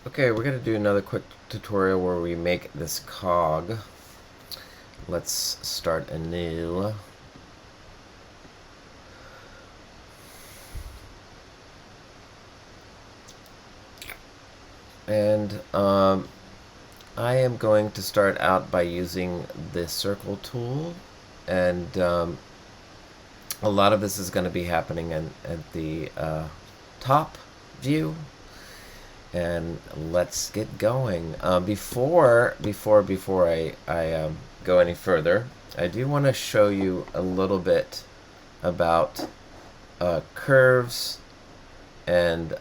Okay, we're going to do another quick tutorial where we make this cog. Let's start anew. And I am going to start out by using the circle tool, and a lot of this is going to be happening at the top view. And let's get going. Before I go any further, I do want to show you a little bit about curves, and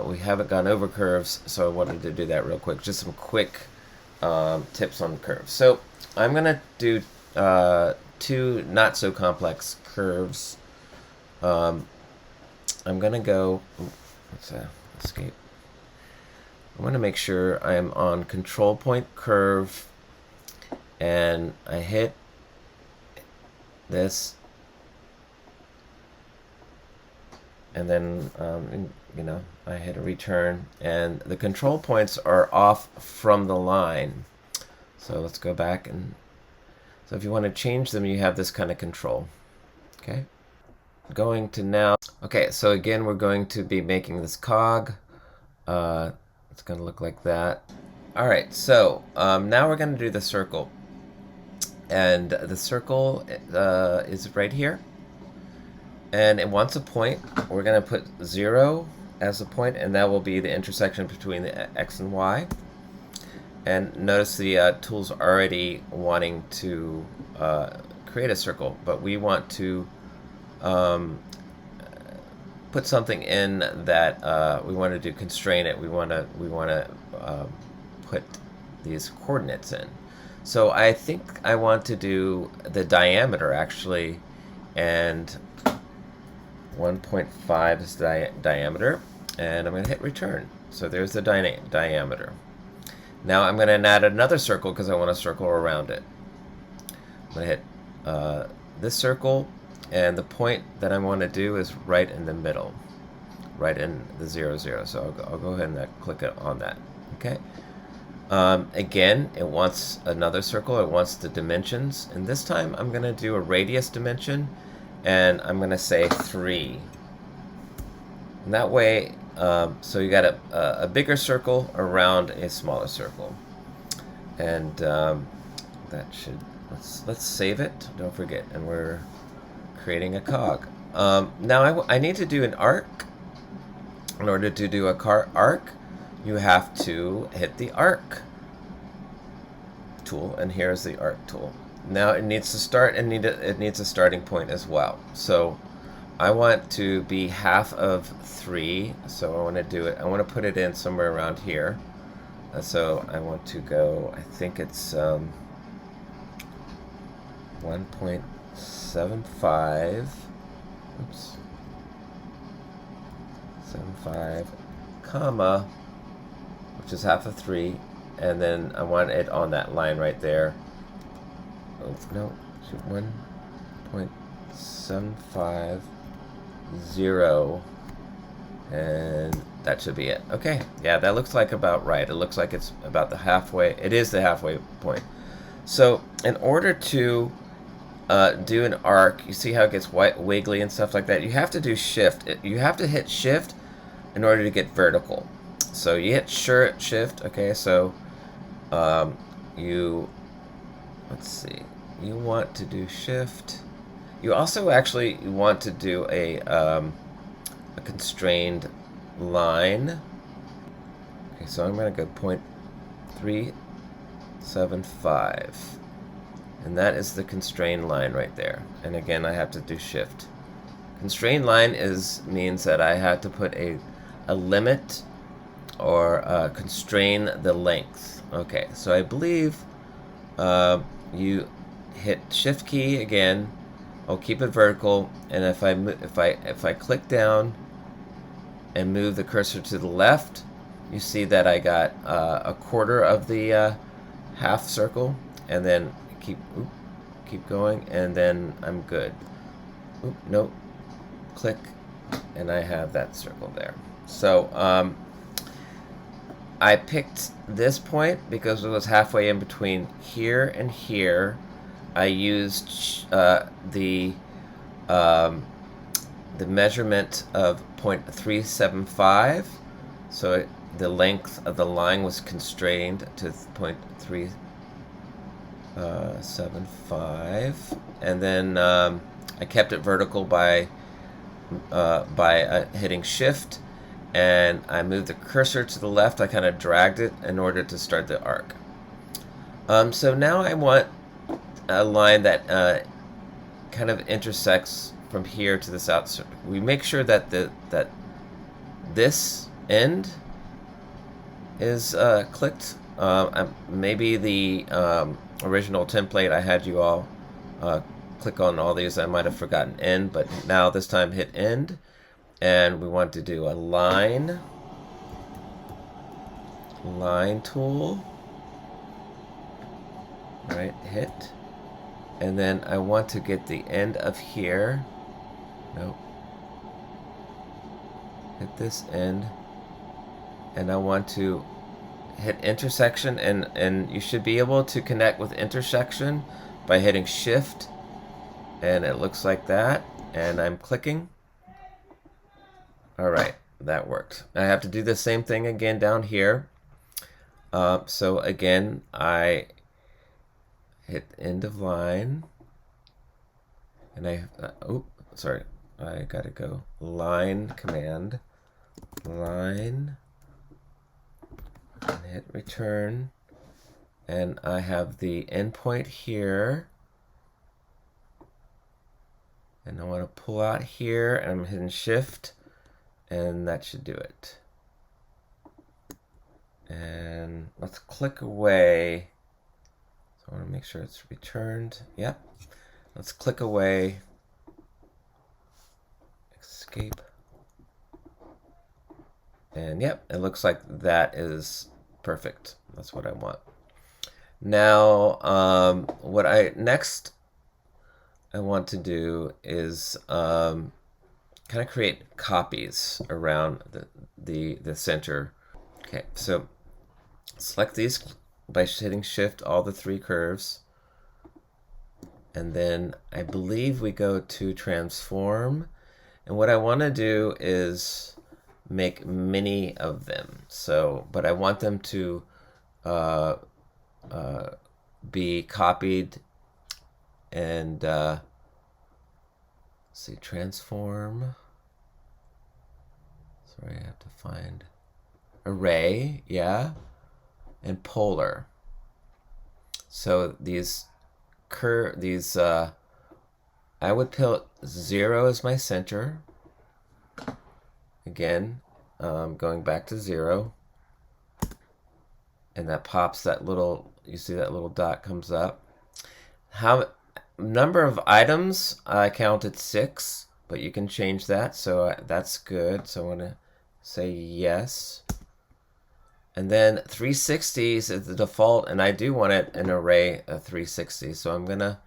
we haven't gone over curves, so I wanted to do that real quick. Just some quick tips on curves. So I'm gonna do two not so complex curves. I'm gonna go. Let's escape. I want to make sure I'm on control point curve, and I hit this, and then I hit a return, and the control points are off from the line. So let's go back, and so if you want to change them, you have this kind of control. Okay. Going to now. Okay, so again, we're going to be making this cog. It's going to look like that. All right, so now we're going to do the circle. And the circle is right here. And it wants a point. We're going to put 0 as a point, and that will be the intersection between the X and Y. And notice the tool's already wanting to create a circle, but we want to put something in that we want to constrain it. We want to put these coordinates in. So I think I want to do the diameter actually, and 1.5 is the diameter, and I'm going to hit return. So there's the diameter. Now I'm going to add another circle because I want to circle around it. I'm going to hit this circle. And the point that I want to do is right in the middle, right in the 0, 0. So I'll go ahead and click it on that. Okay. Again, it wants another circle. It wants the dimensions. And this time I'm going to do a radius dimension, and I'm going to say 3. And that way, so you got a bigger circle around a smaller circle. And that should, let's save it. Don't forget. And we're creating a cog. Now I need to do an arc. In order to do a arc, you have to hit the arc tool, and here's the arc tool. Now it needs to start, and it needs a starting point as well. So I want to be half of 3, so I want to do it. I want to put it in somewhere around here. So I want to go, I think it's 1.75, oops, 75, comma, which is half of 3, and then I want it on that line right there. Oh, no, 1.750, and that should be it. Okay, yeah, that looks like about right. It looks like it's about the halfway. It is the halfway point. So in order to do an arc, you see how it gets wiggly and stuff like that. You have to do shift. You have to hit shift in order to get vertical. So you hit shift. Okay, so let's see. You want to do shift. You also actually want to do a constrained line. Okay, so I'm going to go 0.375. And that is the constrained line right there. And again, I have to do shift. Constrained line means that I have to put a limit or constrain the length. Okay, so I believe you hit shift key again. I'll keep it vertical, and if I click down and move the cursor to the left, you see that I got a quarter of the half circle, and then keep going, and then I'm good. Nope, click, and I have that circle there. So I picked this point because it was halfway in between here and here. I used the measurement of 0.375, so the length of the line was constrained to 0.375, and then I kept it vertical by hitting Shift, and I moved the cursor to the left. I kind of dragged it in order to start the arc. So now I want a line that kind of intersects from here to this outside. We make sure that this end is clicked. Maybe the original template I had you all click on all these. I might have forgotten end, but now this time hit end, and we want to do a line tool. All right, hit. And then I want to get the end of here. Nope. Hit this end. And I want to hit intersection, and you should be able to connect with intersection by hitting Shift. And it looks like that. And I'm clicking. Alright, that worked. I have to do the same thing again down here. So again, I hit end of line, and I gotta go line command, line, and hit return, and I have the endpoint here, and I want to pull out here, and I'm hitting Shift, and that should do it. And let's click away. I want to make sure it's returned. Yep. Let's click away. Escape. And yep, it looks like that is perfect. That's what I want. Now, what I want to do is kind of create copies around the center. Okay, so select these by hitting Shift, all the three curves, and then I believe we go to transform, and what I want to do is make many of them. So, but I want them to be copied, and let's see, transform. Sorry, I have to find array, yeah, and polar. So these I would put 0 as my center. Again, going back to 0, and that pops that little. You see that little dot comes up. Number of items, I counted 6, but you can change that. So that's good. So I want to say yes. And then 360s is the default, and I do want it an array of 360. So I'm gonna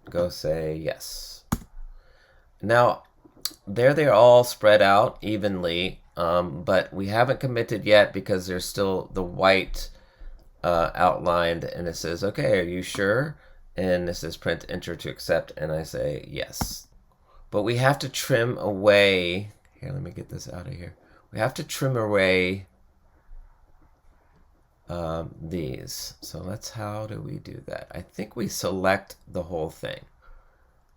go say yes. Now there they're all spread out evenly, but we haven't committed yet because there's still the white outlined, and it says, okay, are you sure? And it says print enter to accept, and I say yes. But we have to trim away. Here, let me get this out of here. We have to trim away these. So how do we do that? I think we select the whole thing.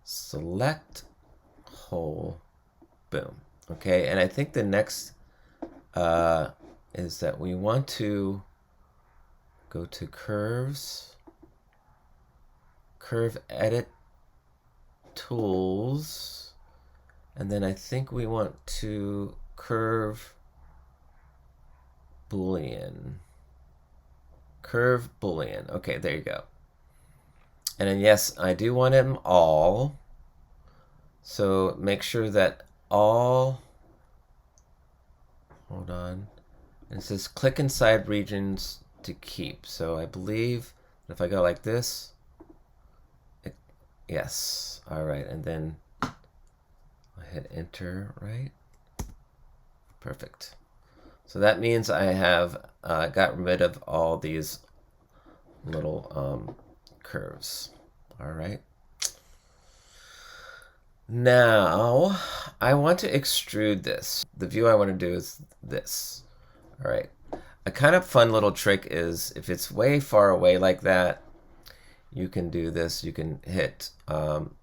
Select whole, boom. Okay, and I think the next is that we want to go to curves, curve edit tools, and then I think we want to curve Boolean. Curve Boolean. Okay, there you go. And then yes, I do want them all. So make sure that all, hold on. And it says click inside regions to keep. So I believe if I go like this, yes. All right, and then I hit enter, right? Perfect. So that means I have got rid of all these little curves. All right. Now I want to extrude this. The view I want to do is this. All right. A kind of fun little trick is if it's way far away like that, you can do this. You can hit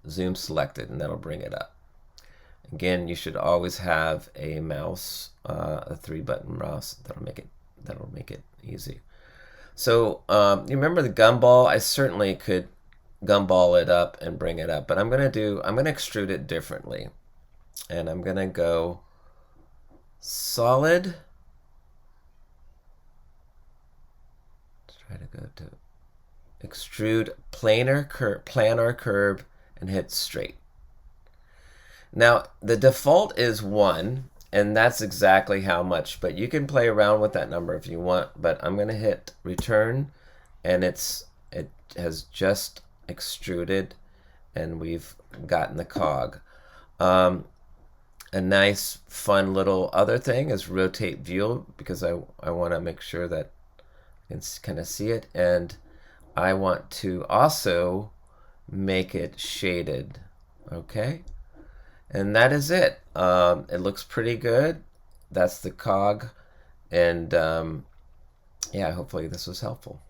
zoom selected and that'll bring it up. Again, you should always have a mouse, a 3-button mouse. That'll make it easy. So you remember the gumball? I certainly could gumball it up and bring it up, but I'm gonna extrude it differently, and I'm gonna go solid. Let's try to go to extrude planar curve and hit straight. Now the default is 1, and that's exactly how much, but you can play around with that number if you want. But I'm gonna hit return, and it has just extruded, and we've gotten the cog. A nice fun little other thing is rotate view, because I want to make sure that I can kind of see it, and I want to also make it shaded. Okay, and that is it. It looks pretty good. That's the cog, and yeah, hopefully this was helpful.